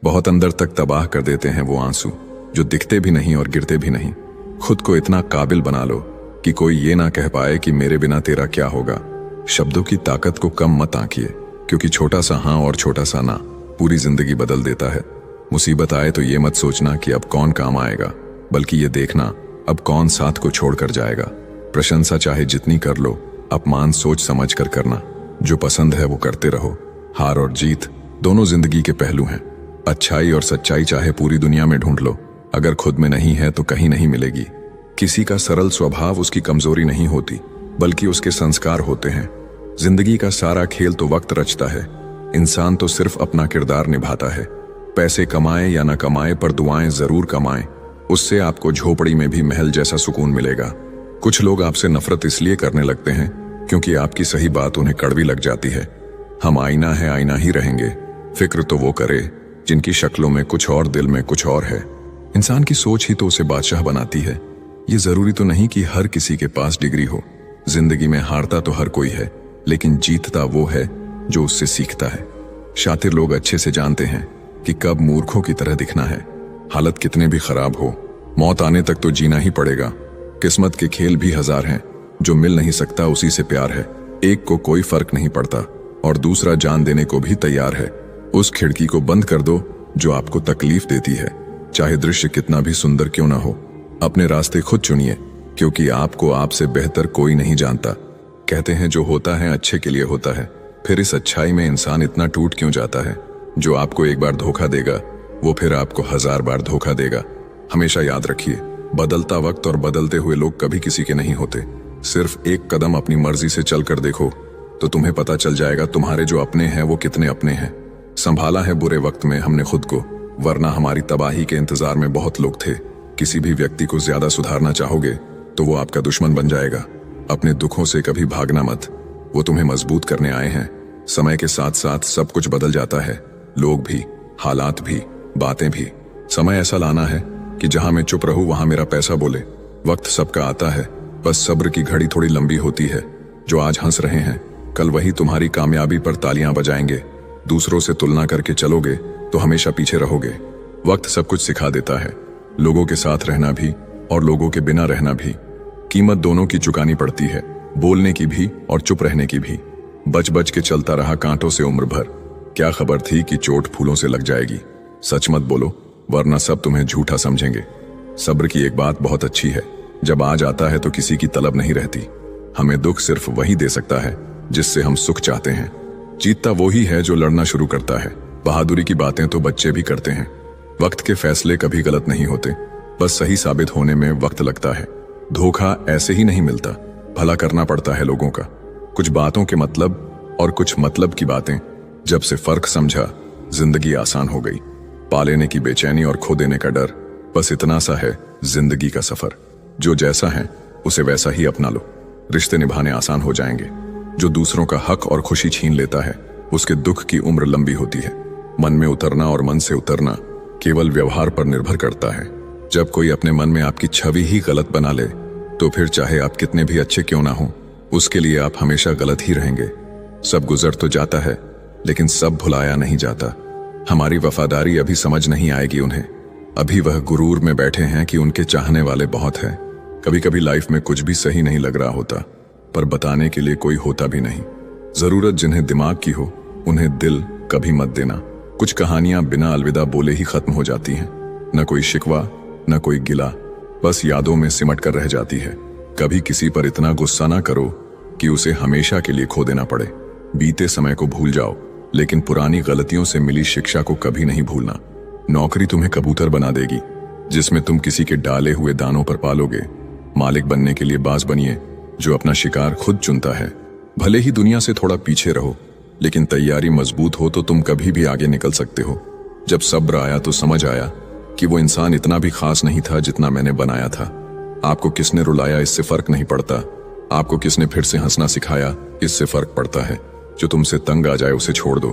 बहुत अंदर तक तबाह कर देते हैं वो आंसू जो दिखते भी नहीं और गिरते भी नहीं। खुद को इतना काबिल बना लो कि कोई ये ना कह पाए कि मेरे बिना तेरा क्या होगा। शब्दों की ताकत को कम मत आंकिए, क्योंकि छोटा सा हाँ और छोटा सा ना पूरी जिंदगी बदल देता है। मुसीबत आए तो ये मत सोचना कि अब कौन काम आएगा, बल्कि ये देखना अब कौन साथ को छोड़कर जाएगा। प्रशंसा चाहे जितनी कर लो, अपमान सोच समझ कर करना। जो पसंद है वो करते रहो। हार और जीत दोनों जिंदगी के पहलू हैं। अच्छाई और सच्चाई चाहे पूरी दुनिया में ढूंढ लो, अगर खुद में नहीं है तो कहीं नहीं मिलेगी। किसी का सरल स्वभाव उसकी कमजोरी नहीं होती, बल्कि उसके संस्कार होते हैं। जिंदगी का सारा खेल तो वक्त रचता है, इंसान तो सिर्फ अपना किरदार निभाता है। पैसे कमाए या ना कमाए, पर दुआएं जरूर कमाएं, उससे आपको झोपड़ी में भी महल जैसा सुकून मिलेगा। कुछ लोग आपसे नफरत इसलिए करने लगते हैं क्योंकि आपकी सही बात उन्हें कड़वी लग जाती है। हम आईना है, आईना ही रहेंगे। फिक्र तो वो करे जिनकी शक्लों में कुछ और, दिल में कुछ और है। इंसान की सोच ही तो उसे बादशाह बनाती है। ये जरूरी तो नहीं कि हर किसी के पास डिग्री हो। जिंदगी में हारता तो हर कोई है, लेकिन जीतता वो है जो उससे सीखता है। शातिर लोग अच्छे से जानते हैं कि कब मूर्खों की तरह दिखना है। हालत कितने भी खराब हो, मौत आने तक तो जीना ही पड़ेगा। किस्मत के खेल भी हजार हैं, जो मिल नहीं सकता उसी से प्यार है। एक को कोई फर्क नहीं पड़ता और दूसरा जान देने को भी तैयार है। उस खिड़की को बंद कर दो जो आपको तकलीफ देती है, चाहे दृश्य कितना भी सुंदर क्यों ना हो। अपने रास्ते खुद चुनिए, क्योंकि आपको आपसे बेहतर कोई नहीं जानता। कहते हैं जो होता है अच्छे के लिए होता है, फिर इस अच्छाई में इंसान इतना टूट क्यों जाता है? जो आपको एक बार धोखा देगा वो फिर आपको 1000 बार धोखा देगा। हमेशा याद रखिए, बदलता वक्त और बदलते हुए लोग कभी किसी के नहीं होते। सिर्फ एक कदम अपनी मर्जी से चलकर देखो तो तुम्हें पता चल जाएगा तुम्हारे जो अपने हैं वो कितने अपने हैं। संभाला है बुरे वक्त में हमने खुद को, वरना हमारी तबाही के इंतजार में बहुत लोग थे। किसी भी व्यक्ति को ज्यादा सुधारना चाहोगे तो वो आपका दुश्मन बन जाएगा। अपने दुखों से कभी भागना मत, वो तुम्हें मजबूत करने आए हैं। समय के साथ साथ सब कुछ बदल जाता है, लोग भी, हालात भी, बातें भी। समय ऐसा लाना है कि जहां मैं चुप रहूं वहां मेरा पैसा बोले। वक्त सबका आता है, बस सब्र की घड़ी थोड़ी लंबी होती है। जो आज हंस रहे हैं कल वही तुम्हारी कामयाबी पर तालियां बजाएंगे। दूसरों से तुलना करके चलोगे तो हमेशा पीछे रहोगे। वक्त सब कुछ सिखा देता है, लोगों के साथ रहना भी और लोगों के बिना रहना भी। कीमत दोनों की चुकानी पड़ती है, बोलने की भी और चुप रहने की भी। बच बच के चलता रहा कांटों से उम्र भर, क्या खबर थी कि चोट फूलों से लग जाएगी। सच मत बोलो, वरना सब तुम्हें झूठा समझेंगे। सब्र की एक बात बहुत अच्छी है, जब आज आता है तो किसी की तलब नहीं रहती। हमें दुख सिर्फ वही दे सकता है जिससे हम सुख चाहते हैं। जीतता वही है जो लड़ना शुरू करता है। बहादुरी की बातें तो बच्चे भी करते हैं। वक्त के फैसले कभी गलत नहीं होते, बस सही साबित होने में वक्त लगता है। धोखा ऐसे ही नहीं मिलता, भला करना पड़ता है लोगों का। कुछ बातों के मतलब और कुछ मतलब की बातें, जब से फर्क समझा जिंदगी आसान हो गई। पा लेने की बेचैनी और खो देने का डर, बस इतना सा है जिंदगी का सफर। जो जैसा है उसे वैसा ही अपना लो, रिश्ते निभाने आसान हो जाएंगे। जो दूसरों का हक और खुशी छीन लेता है उसके दुख की उम्र लंबी होती है। मन में उतरना और मन से उतरना केवल व्यवहार पर निर्भर करता है। जब कोई अपने मन में आपकी छवि ही गलत बना ले तो फिर चाहे आप कितने भी अच्छे क्यों ना हो, उसके लिए आप हमेशा गलत ही रहेंगे। सब गुजर तो जाता है, लेकिन सब भुलाया नहीं जाता। हमारी वफादारी अभी समझ नहीं आएगी उन्हें। अभी वह गुरूर में बैठे हैं कि उनके चाहने वाले बहुत हैं। कभी कभी लाइफ में कुछ भी सही नहीं लग रहा होता, पर बताने के लिए कोई होता भी नहीं। जरूरत जिन्हें दिमाग की हो उन्हें दिल कभी मत देना। कुछ कहानियां बिना अलविदा बोले ही खत्म हो जाती हैं। न कोई शिकवा न कोई गिला, बस यादों में सिमट कर रह जाती है। कभी किसी पर इतना गुस्सा ना करो कि उसे हमेशा के लिए खो देना पड़े। बीते समय को भूल जाओ, लेकिन पुरानी गलतियों से मिली शिक्षा को कभी नहीं भूलना। नौकरी तुम्हें कबूतर बना देगी, जिसमें तुम किसी के डाले हुए दानों पर पालोगे। मालिक बनने के लिए बाज बनिए, जो अपना शिकार खुद चुनता है। भले ही दुनिया से थोड़ा पीछे रहो, लेकिन तैयारी मजबूत हो तो तुम कभी भी आगे निकल सकते हो। जब सब्र आया तो समझ आया कि वो इंसान इतना भी खास नहीं था जितना मैंने बनाया था। आपको किसने रुलाया इससे फर्क नहीं पड़ता, आपको किसने फिर से हंसना सिखाया इससे फर्क पड़ता है। जो तुमसे तंग आ जाए उसे छोड़ दो,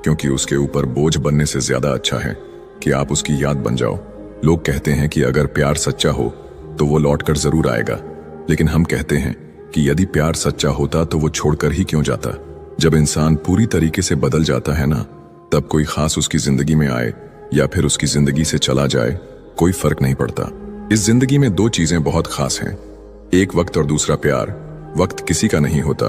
क्योंकि उसके ऊपर बोझ बनने से ज्यादा अच्छा है कि आप उसकी याद बन जाओ। लोग कहते हैं कि अगर प्यार सच्चा हो तो वो लौट कर जरूर आएगा, लेकिन हम कहते हैं कि यदि प्यार सच्चा होता तो वो छोड़कर ही क्यों जाता। जब इंसान पूरी तरीके से बदल जाता है ना, तब कोई खास उसकी जिंदगी में आए या फिर उसकी जिंदगी से चला जाए, कोई फर्क नहीं पड़ता। इस जिंदगी में दो चीजें बहुत खास हैं, एक वक्त और दूसरा प्यार। वक्त किसी का नहीं होता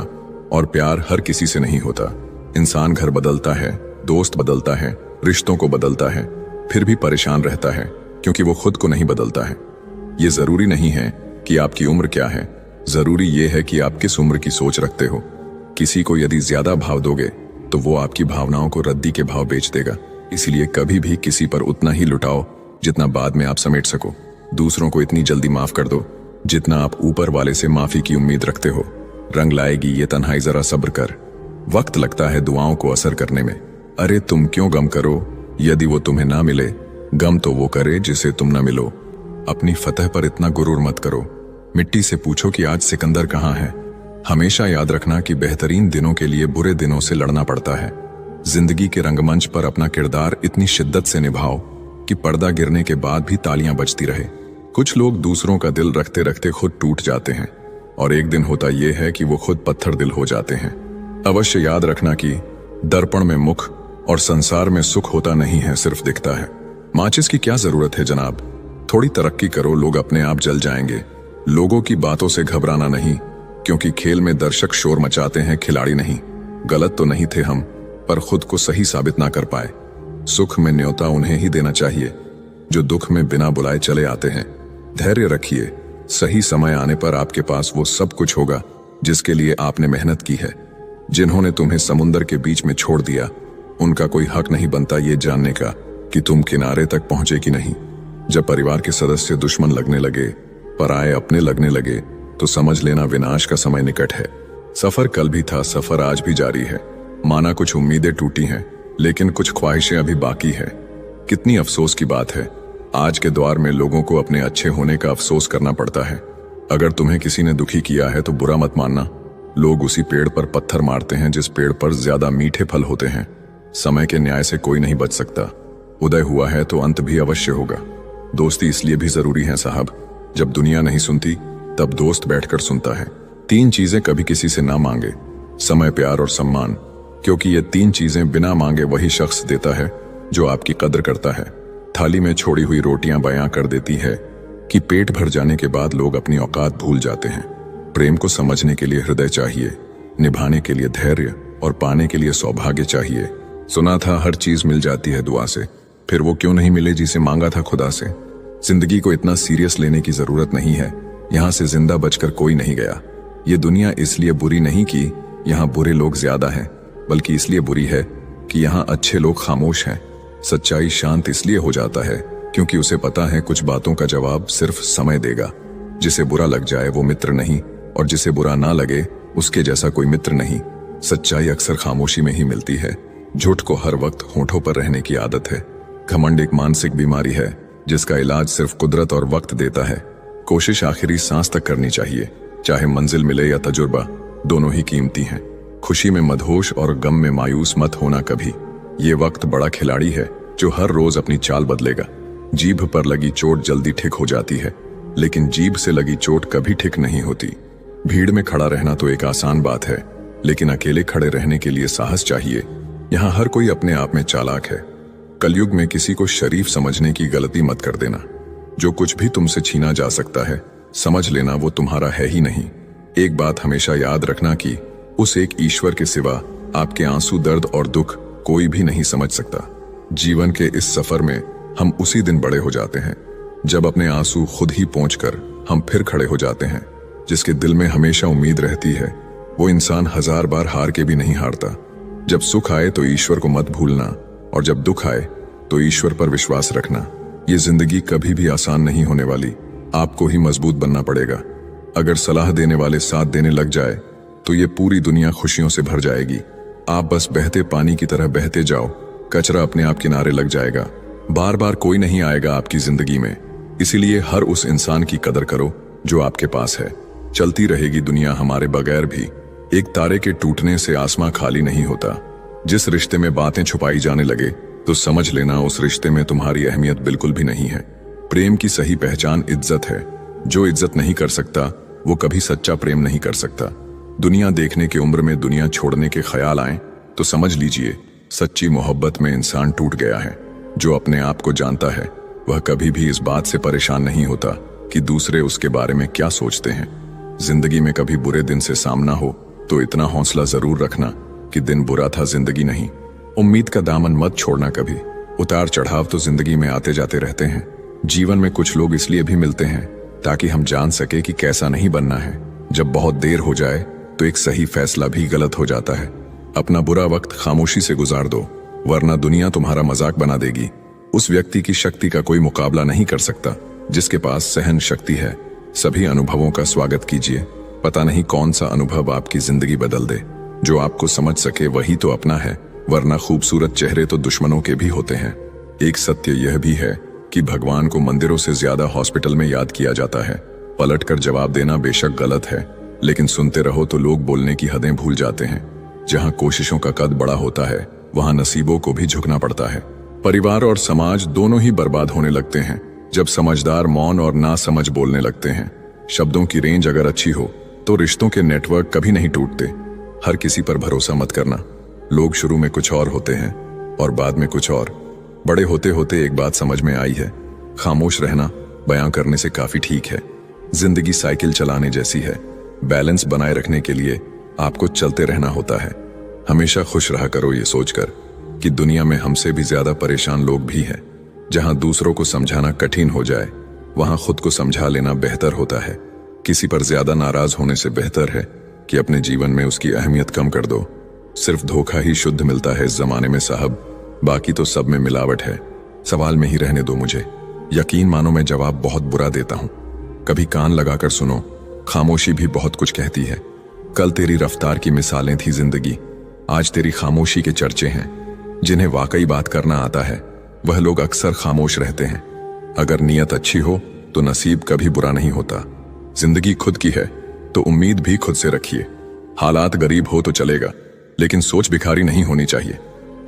और प्यार हर किसी से नहीं होता। इंसान घर बदलता है, दोस्त बदलता है, रिश्तों को बदलता है, फिर भी परेशान रहता है क्योंकि वो खुद को नहीं बदलता है। ये जरूरी नहीं है कि आपकी उम्र क्या है, जरूरी ये है कि आप किस उम्र की सोच रखते हो। किसी को यदि ज्यादा भाव दोगे तो वो आपकी भावनाओं को रद्दी के भाव बेच देगा। इसलिए कभी भी किसी पर उतना ही लुटाओ जितना बाद में आप समेट सको। दूसरों को इतनी जल्दी माफ कर दो जितना आप ऊपर वाले से माफी की उम्मीद रखते हो। रंग लाएगी ये तन्हाई, जरा सब्र कर। वक्त लगता है दुआओं को असर करने में। अरे तुम क्यों गम करो यदि वो तुम्हें ना मिले, गम तो वो करे जिसे तुम ना मिलो। अपनी फतह पर इतना गुरूर मत करो। मिट्टी से पूछो कि आज सिकंदर कहाँ है। हमेशा याद रखना कि बेहतरीन दिनों के लिए बुरे दिनों से लड़ना पड़ता है। जिंदगी के रंगमंच पर अपना किरदार इतनी शिद्दत से निभाओ कि पर्दा गिरने के बाद भी तालियां बजती रहे। कुछ लोग दूसरों का दिल रखते रखते खुद टूट जाते हैं और एक दिन होता यह है कि वो खुद पत्थर दिल हो जाते हैं। अवश्य याद रखना कि दर्पण में मुख और संसार में सुख होता नहीं है, सिर्फ दिखता है। माचिस की क्या जरूरत है जनाब, थोड़ी तरक्की करो, लोग अपने आप जल जाएंगे। लोगों की बातों से घबराना नहीं, क्योंकि खेल में दर्शक शोर मचाते हैं, खिलाड़ी नहीं। गलत तो नहीं थे हम, पर खुद को सही साबित ना कर पाए। सुख में न्योता उन्हें ही देना चाहिए जो दुख में बिना बुलाए चले आते हैं। धैर्य रखिए, सही समय आने पर आपके पास वो सब कुछ होगा जिसके लिए आपने मेहनत की है। जिन्होंने तुम्हें समुंदर के बीच में छोड़ दिया, उनका कोई हक नहीं बनता ये जानने का कि तुम किनारे तक पहुंचे कि नहीं। जब परिवार के सदस्य दुश्मन लगने लगे, पराये अपने लगने लगे, तो समझ लेना विनाश का समय निकट है। सफर कल भी था, सफर आज भी जारी है। माना कुछ उम्मीदें टूटी हैं, लेकिन कुछ ख्वाहिशें अभी बाकी है। कितनी अफसोस की बात है, आज के दौर में लोगों को अपने अच्छे होने का अफसोस करना पड़ता है। अगर तुम्हें किसी ने दुखी किया है तो बुरा मत मानना। लोग उसी पेड़ पर पत्थर मारते हैं जिस पेड़ पर ज्यादा मीठे फल होते हैं। समय के न्याय से कोई नहीं बच सकता। उदय हुआ है तो अंत भी अवश्य होगा। दोस्ती इसलिए भी जरूरी है साहब, जब दुनिया नहीं सुनती तब दोस्त बैठकर सुनता है। 3 चीजें कभी किसी से ना मांगे, समय, प्यार और सम्मान, क्योंकि ये 3 चीजें बिना मांगे वही शख्स देता है जो आपकी कद्र करता है। थाली में छोड़ी हुई रोटियां बयां कर देती है कि पेट भर जाने के बाद लोग अपनी औकात भूल जाते हैं। प्रेम को समझने के लिए हृदय चाहिए, निभाने के लिए धैर्य और पाने के लिए सौभाग्य चाहिए। सुना था हर चीज मिल जाती है दुआ से, फिर वो क्यों नहीं मिले जिसे मांगा था खुदा से। जिंदगी को इतना सीरियस लेने की जरूरत नहीं है। यहाँ से जिंदा बचकर कोई नहीं गया। ये दुनिया इसलिए बुरी नहीं कि यहाँ बुरे लोग ज्यादा हैं, बल्कि इसलिए बुरी है कि यहाँ अच्छे लोग खामोश हैं। सच्चाई शांत इसलिए हो जाता है क्योंकि उसे पता है कुछ बातों का जवाब सिर्फ समय देगा। जिसे बुरा लग जाए वो मित्र नहीं, और जिसे बुरा ना लगे उसके जैसा कोई मित्र नहीं। सच्चाई अक्सर खामोशी में ही मिलती है। झूठ को हर वक्त होठों पर रहने की आदत है। घमंड एक मानसिक बीमारी है जिसका इलाज सिर्फ कुदरत और वक्त देता है। कोशिश आखिरी सांस तक करनी चाहिए, चाहे मंजिल मिले या तजुर्बा, दोनों ही कीमती हैं। खुशी में मदहोश और गम में मायूस मत होना कभी। ये वक्त बड़ा खिलाड़ी है जो हर रोज अपनी चाल बदलेगा। जीभ पर लगी चोट जल्दी ठीक हो जाती है, लेकिन जीभ से लगी चोट कभी ठीक नहीं होती। भीड़ में खड़ा रहना तो एक आसान बात है, लेकिन अकेले खड़े रहने के लिए साहस चाहिए। यहाँ हर कोई अपने आप में चालाक है। कलयुग में किसी को शरीफ समझने की गलती मत कर देना। जो कुछ भी तुमसे छीना जा सकता है, समझ लेना वो तुम्हारा है ही नहीं। एक बात हमेशा याद रखना कि उस एक ईश्वर के सिवा आपके आंसू, दर्द और दुख कोई भी नहीं समझ सकता। जीवन के इस सफर में हम उसी दिन बड़े हो जाते हैं जब अपने आंसू खुद ही पोंछकर हम फिर खड़े हो जाते हैं। जिसके दिल में हमेशा उम्मीद रहती है वो इंसान 1000 बार हार के भी नहीं हारता। जब सुख आए तो ईश्वर को मत भूलना, और जब दुख आए तो ईश्वर पर विश्वास रखना। ये जिंदगी कभी भी आसान नहीं होने वाली, आपको ही मजबूत बनना पड़ेगा। अगर सलाह देने वाले साथ देने लग जाए तो ये पूरी दुनिया खुशियों से भर जाएगी। आप बस बहते पानी की तरह बहते जाओ, कचरा अपने आप किनारे लग जाएगा। बार बार कोई नहीं आएगा आपकी जिंदगी में, इसीलिए हर उस इंसान की कदर करो जो आपके पास है। चलती रहेगी दुनिया हमारे बगैर भी। एक तारे के टूटने से आसमां खाली नहीं होता। जिस रिश्ते में बातें छुपाई जाने लगे तो समझ लेना उस रिश्ते में तुम्हारी अहमियत बिल्कुल भी नहीं है। प्रेम की सही पहचान इज्जत है। जो इज्जत नहीं कर सकता वो कभी सच्चा प्रेम नहीं कर सकता। दुनिया देखने की उम्र में दुनिया छोड़ने के ख्याल आए तो समझ लीजिए सच्ची मोहब्बत में इंसान टूट गया है। जो अपने आप को जानता है वह कभी भी इस बात से परेशान नहीं होता कि दूसरे उसके बारे में क्या सोचते हैं। जिंदगी में कभी बुरे दिन से सामना हो तो इतना हौसला जरूर रखना कि दिन बुरा था, जिंदगी नहीं। उम्मीद का दामन मत छोड़ना कभी। उतार चढ़ाव तो जिंदगी में आते जाते रहते हैं। जीवन में कुछ लोग इसलिए भी मिलते हैं ताकि हम जान सके कि कैसा नहीं बनना है। जब बहुत देर हो जाए तो एक सही फैसला भी गलत हो जाता है। अपना बुरा वक्त खामोशी से गुजार दो, वरना दुनिया तुम्हारा मजाक बना देगी। उस व्यक्ति की शक्ति का कोई मुकाबला नहीं कर सकता जिसके पास सहन शक्ति है। सभी अनुभवों का स्वागत कीजिए। पता नहीं कौन सा अनुभव आपकी जिंदगी बदल दे। जो आपको समझ सके वही तो अपना है, वरना खूबसूरत चेहरे तो दुश्मनों के भी होते हैं। एक सत्य यह भी है कि भगवान को मंदिरों से ज्यादा हॉस्पिटल में याद किया जाता है। पलट कर जवाब देना बेशक गलत है, लेकिन सुनते रहो तो लोग बोलने की हदें भूल जाते हैं। जहां कोशिशों का कद बड़ा होता है वहां नसीबों को भी झुकना पड़ता है। परिवार और समाज दोनों ही बर्बाद होने लगते हैं जब समझदार मौन और ना समझ बोलने लगते हैं। शब्दों की रेंज अगर अच्छी हो तो रिश्तों के नेटवर्क कभी नहीं टूटते। हर किसी पर भरोसा मत करना। लोग शुरू में कुछ और होते हैं और बाद में कुछ और। बड़े होते होते एक बात समझ में आई है, खामोश रहना बयां करने से काफी ठीक है। जिंदगी साइकिल चलाने जैसी है। बैलेंस बनाए रखने के लिए आपको चलते रहना होता है। हमेशा खुश रहा करो ये सोचकर कि दुनिया में हमसे भी ज्यादा परेशान लोग भी हैं। जहां दूसरों को समझाना कठिन हो जाए वहां खुद को समझा लेना बेहतर होता है। किसी पर ज्यादा नाराज होने से बेहतर है कि अपने जीवन में उसकी अहमियत कम कर दो। सिर्फ धोखा ही शुद्ध मिलता है इस जमाने में साहब, बाकी तो सब में मिलावट है। सवाल में ही रहने दो मुझे। यकीन मानो मैं जवाब बहुत बुरा देता हूं। कभी कान लगाकर सुनो, खामोशी भी बहुत कुछ कहती है। कल तेरी रफ्तार की मिसालें थी जिंदगी, आज तेरी खामोशी के चर्चे हैं। जिन्हें वाकई बात करना आता है वह लोग अक्सर खामोश रहते हैं। अगर नीयत अच्छी हो तो नसीब कभी बुरा नहीं होता। जिंदगी खुद की है तो उम्मीद भी खुद से रखिए। हालात गरीब हो तो चलेगा, लेकिन सोच भिखारी नहीं होनी चाहिए।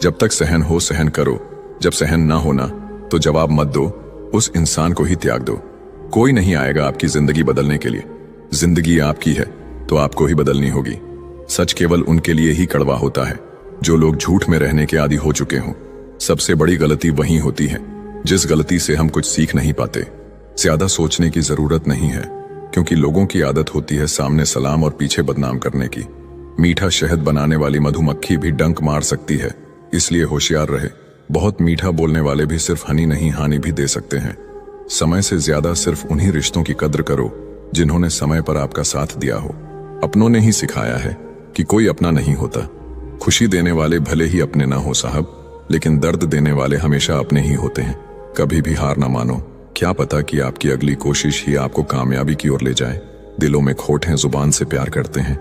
जब तक सहन हो सहन करो, जब सहन ना होना तो जवाब मत दो, उस इंसान को ही त्याग दो। कोई नहीं आएगा आपकी जिंदगी बदलने के लिए। जिंदगी आपकी है तो आपको ही बदलनी होगी। सच केवल उनके लिए ही कड़वा होता है जो लोग झूठ में रहने के आदी हो चुके हों। सबसे बड़ी गलती वही होती है जिस गलती से हम कुछ सीख नहीं पाते। ज्यादा सोचने की जरूरत नहीं है, क्योंकि लोगों की आदत होती है सामने सलाम और पीछे बदनाम करने की। मीठा शहद बनाने वाली मधुमक्खी भी डंक मार सकती है, इसलिए होशियार रहे। बहुत मीठा बोलने वाले भी सिर्फ हनी नहीं हानि भी दे सकते हैं। समय से ज्यादा सिर्फ उन्हीं रिश्तों की कद्र करो जिन्होंने समय पर आपका साथ दिया हो। अपनों ने ही सिखाया है कि कोई अपना नहीं होता। खुशी देने वाले भले ही अपने ना हो साहब, लेकिन दर्द देने वाले हमेशा अपने ही होते हैं। कभी भी हार ना मानो, क्या पता कि आपकी अगली कोशिश ही आपको कामयाबी की ओर ले जाए। दिलों में खोट है, जुबान से प्यार करते हैं।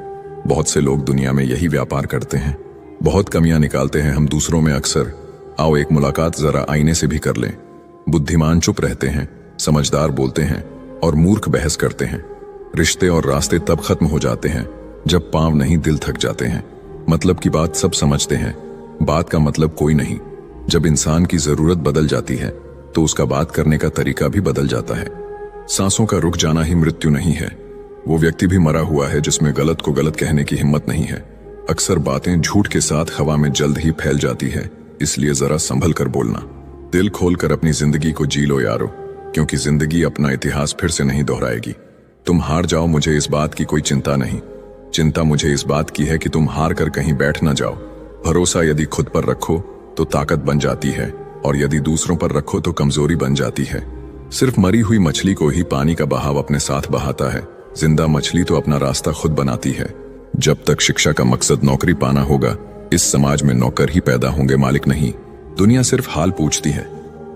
बहुत से लोग दुनिया में यही व्यापार करते हैं। बहुत कमियां निकालते हैं हम दूसरों में अक्सर। आओ एक मुलाकात जरा आईने से भी कर लें। बुद्धिमान चुप रहते हैं, समझदार बोलते हैं और मूर्ख बहस करते हैं। रिश्ते और रास्ते तब खत्म हो जाते हैं जब पांव नहीं दिल थक जाते हैं। मतलब की बात सब समझते हैं, बात का मतलब कोई नहीं। जब इंसान की जरूरत बदल जाती है तो उसका बात करने का तरीका भी बदल जाता है। सांसों का रुक जाना ही मृत्यु नहीं है। वो व्यक्ति भी मरा हुआ है जिसमें गलत को गलत कहने की हिम्मत नहीं है। अक्सर बातें झूठ के साथ हवा में जल्द ही फैल जाती है, इसलिए जरा संभल कर बोलना। दिल खोलकर अपनी जिंदगी को जी लो यारो, क्योंकि जिंदगी अपना इतिहास फिर से नहीं दोहराएगी। तुम हार जाओ, मुझे इस बात की कोई चिंता नहीं। चिंता मुझे इस बात की है कि तुम हार कर कहीं बैठ ना जाओ। भरोसा यदि खुद पर रखो तो ताकत बन जाती है, और यदि दूसरों पर रखो तो कमजोरी बन जाती है। सिर्फ मरी हुई मछली को ही पानी का बहाव अपने साथ बहाता है। जिंदा मछली तो अपना रास्ता खुद बनाती है। जब तक शिक्षा का मकसद नौकरी पाना होगा, इस समाज में नौकर ही पैदा होंगे, मालिक नहीं। दुनिया सिर्फ हाल पूछती है,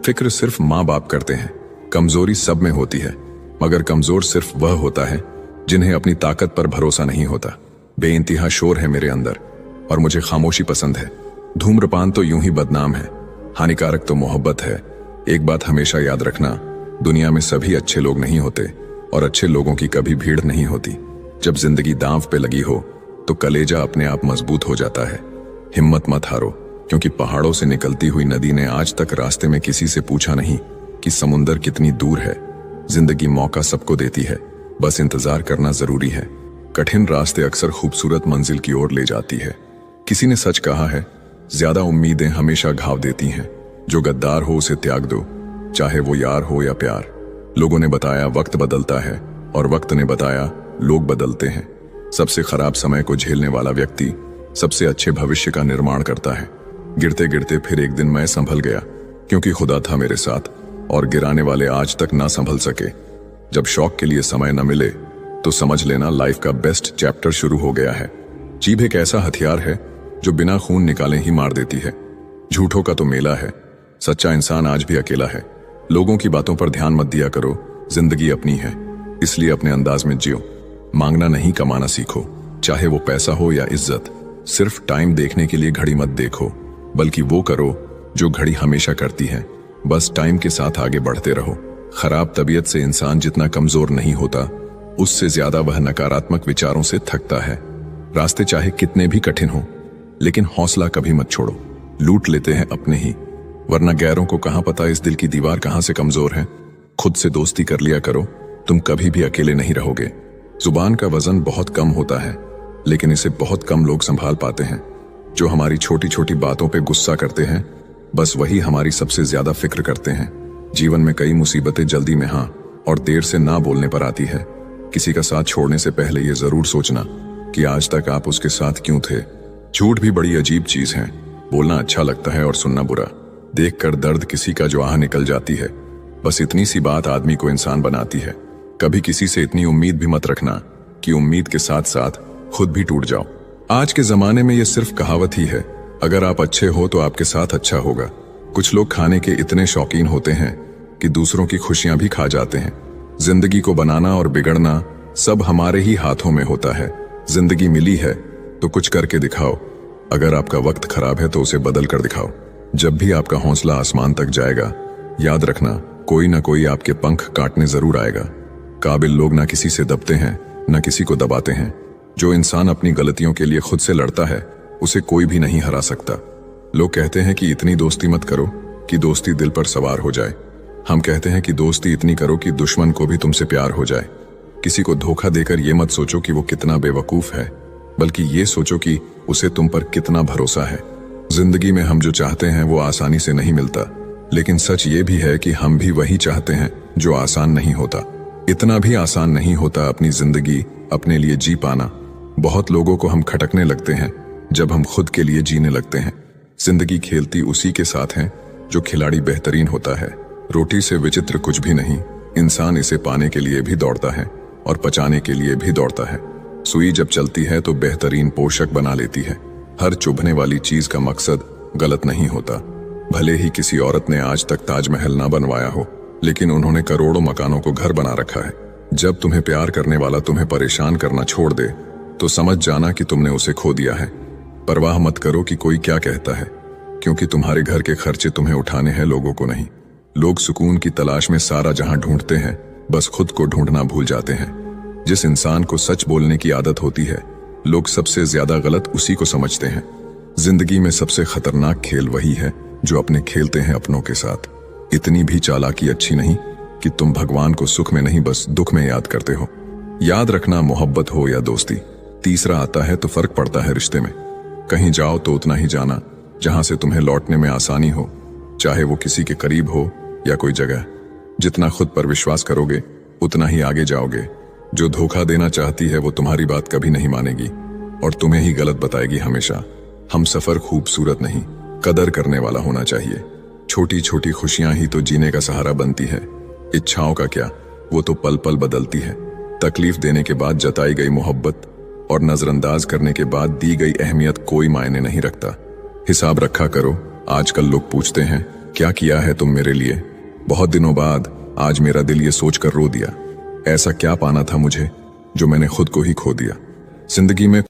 फिक्र सिर्फ माँ बाप करते हैं। कमजोरी सब में होती है, मगर कमजोर सिर्फ वह होता है जिन्हें अपनी ताकत पर भरोसा नहीं होता। बेइंतहा शोर है मेरे अंदर और मुझे खामोशी पसंद है। धूम्रपान तो यूं ही बदनाम है, हानिकारक तो मोहब्बत है। एक बात हमेशा याद रखना, दुनिया में सभी अच्छे लोग नहीं होते और अच्छे लोगों की कभी भीड़ नहीं होती। जब जिंदगी दांव पे लगी हो तो कलेजा अपने आप मजबूत हो जाता है। हिम्मत मत हारो, क्योंकि पहाड़ों से निकलती हुई नदी ने आज तक रास्ते में किसी से पूछा नहीं कि समुंदर कितनी दूर है। जिंदगी मौका सबको देती है, बस इंतजार करना जरूरी है। कठिन रास्ते अक्सर खूबसूरत मंजिल की ओर ले जाती है। किसी ने सच कहा है, ज्यादा उम्मीदें हमेशा घाव देती हैं। जो गद्दार हो उसे त्याग दो, चाहे वो यार हो या प्यार। लोगों ने बताया वक्त बदलता है, और वक्त ने बताया लोग बदलते हैं। सबसे खराब समय को झेलने वाला व्यक्ति सबसे अच्छे भविष्य का निर्माण करता है। गिरते गिरते फिर एक दिन मैं संभल गया, क्योंकि खुदा था मेरे साथ, और गिराने वाले आज तक ना संभल सके। जब शौक के लिए समय न मिले तो समझ लेना लाइफ का बेस्ट चैप्टर शुरू हो गया है। जीभ एक ऐसा हथियार है जो बिना खून निकाले ही मार देती है। झूठों का तो मेला है, सच्चा इंसान आज भी अकेला है। लोगों की बातों पर ध्यान मत दिया करो, जिंदगी अपनी है, इसलिए अपने अंदाज में जियो। मांगना नहीं, कमाना सीखो, चाहे वो पैसा हो या इज्जत। सिर्फ टाइम देखने के लिए घड़ी मत देखो, बल्कि वो करो जो घड़ी हमेशा करती है। बस टाइम के साथ आगे बढ़ते रहो। खराब तबीयत से इंसान जितना कमजोर नहीं होता, उससे ज्यादा वह नकारात्मक विचारों से थकता है। रास्ते चाहे कितने भी कठिन हो, लेकिन हौसला कभी मत छोड़ो। लूट लेते हैं अपने ही, वरना गैरों को कहां पता इस दिल की दीवार कहां से कमजोर है। खुद से दोस्ती कर लिया करो, तुम कभी भी अकेले नहीं रहोगे। जुबान का वजन बहुत कम होता है, लेकिन इसे बहुत कम लोग संभाल पाते हैं। जो हमारी छोटी छोटी बातों पे गुस्सा करते हैं, बस वही हमारी सबसे ज्यादा फिक्र करते हैं। जीवन में कई मुसीबतें जल्दी में हाँ और देर से ना बोलने पर आती है। किसी का साथ छोड़ने से पहले ये जरूर सोचना कि आज तक आप उसके साथ क्यों थे। झूठ भी बड़ी अजीब चीज है, बोलना अच्छा लगता है और सुनना बुरा। देखकर दर्द किसी का जो आह निकल जाती है, बस इतनी सी बात आदमी को इंसान बनाती है। कभी किसी से इतनी उम्मीद भी मत रखना कि उम्मीद के साथ साथ खुद भी टूट जाओ। आज के जमाने में ये सिर्फ कहावत ही है, अगर आप अच्छे हो तो आपके साथ अच्छा होगा। कुछ लोग खाने के इतने शौकीन होते हैं कि दूसरों की खुशियां भी खा जाते हैं। जिंदगी को बनाना और बिगड़ना सब हमारे ही हाथों में होता है। जिंदगी मिली है तो कुछ करके दिखाओ। अगर आपका वक्त खराब है तो उसे बदल कर दिखाओ। जब भी आपका हौसला आसमान तक जाएगा, याद रखना कोई ना कोई आपके पंख काटने जरूर आएगा। काबिल लोग ना किसी से दबते हैं, ना किसी को दबाते हैं। जो इंसान अपनी गलतियों के लिए खुद से लड़ता है, उसे कोई भी नहीं हरा सकता। लोग कहते हैं कि इतनी दोस्ती मत करो कि दोस्ती दिल पर सवार हो जाए। हम कहते हैं कि दोस्ती इतनी करो कि दुश्मन को भी तुमसे प्यार हो जाए। किसी को धोखा देकर ये मत सोचो कि वो कितना बेवकूफ है, बल्कि ये सोचो कि उसे तुम पर कितना भरोसा है। जिंदगी में हम जो चाहते हैं वो आसानी से नहीं मिलता, लेकिन सच ये भी है कि हम भी वही चाहते हैं जो आसान नहीं होता। इतना भी आसान नहीं होता अपनी जिंदगी अपने लिए जी पाना। बहुत लोगों को हम खटकने लगते हैं जब हम खुद के लिए जीने लगते हैं। जिंदगी खेलती उसी के साथ है जो खिलाड़ी बेहतरीन होता है। रोटी से विचित्र कुछ भी नहीं, इंसान इसे पाने के लिए भी दौड़ता है और पचाने के लिए भी दौड़ता है। सुई जब चलती है तो बेहतरीन पोषक बना लेती है। हर चुभने वाली चीज का मकसद गलत नहीं होता। भले ही किसी औरत ने आज तक ताजमहल ना बनवाया हो, लेकिन उन्होंने करोड़ों मकानों को घर बना रखा है। जब तुम्हें प्यार करने वाला तुम्हें परेशान करना छोड़ दे, तो समझ जाना कि तुमने उसे खो दिया है। परवाह मत करो कि कोई क्या कहता है, क्योंकि तुम्हारे घर के खर्चे तुम्हें उठाने हैं, लोगों को नहीं। लोग सुकून की तलाश में सारा जहां ढूंढते हैं, बस खुद को ढूंढना भूल जाते हैं। जिस इंसान को सच बोलने की आदत होती है, लोग सबसे ज्यादा गलत उसी को समझते हैं। जिंदगी में सबसे खतरनाक खेल वही है जो अपने खेलते हैं अपनों के साथ। इतनी भी चालाकी अच्छी नहीं कि तुम भगवान को सुख में नहीं बस दुख में याद करते हो। याद रखना, मोहब्बत हो या दोस्ती, तीसरा आता है तो फर्क पड़ता है रिश्ते में। कहीं जाओ तो उतना ही जाना जहां से तुम्हें लौटने में आसानी हो, चाहे वो किसी के करीब हो या कोई जगह। जितना खुद पर विश्वास करोगे उतना ही आगे जाओगे। जो धोखा देना चाहती है वो तुम्हारी बात कभी नहीं मानेगी और तुम्हें ही गलत बताएगी हमेशा। हम सफर खूबसूरत नहीं, कदर करने वाला होना चाहिए। छोटी छोटी खुशियां ही तो जीने का सहारा बनती है। इच्छाओं का क्या, वो तो पल पल बदलती है। तकलीफ देने के बाद जताई गई मोहब्बत और नजरअंदाज करने के बाद दी गई अहमियत कोई मायने नहीं रखता। हिसाब रखा करो। आजकल लोग पूछते हैं क्या किया है तुम मेरे लिए। बहुत दिनों बाद आज मेरा दिल ये सोचकर रो दिया, ऐसा क्या पाना था मुझे जो मैंने खुद को ही खो दिया। जिंदगी में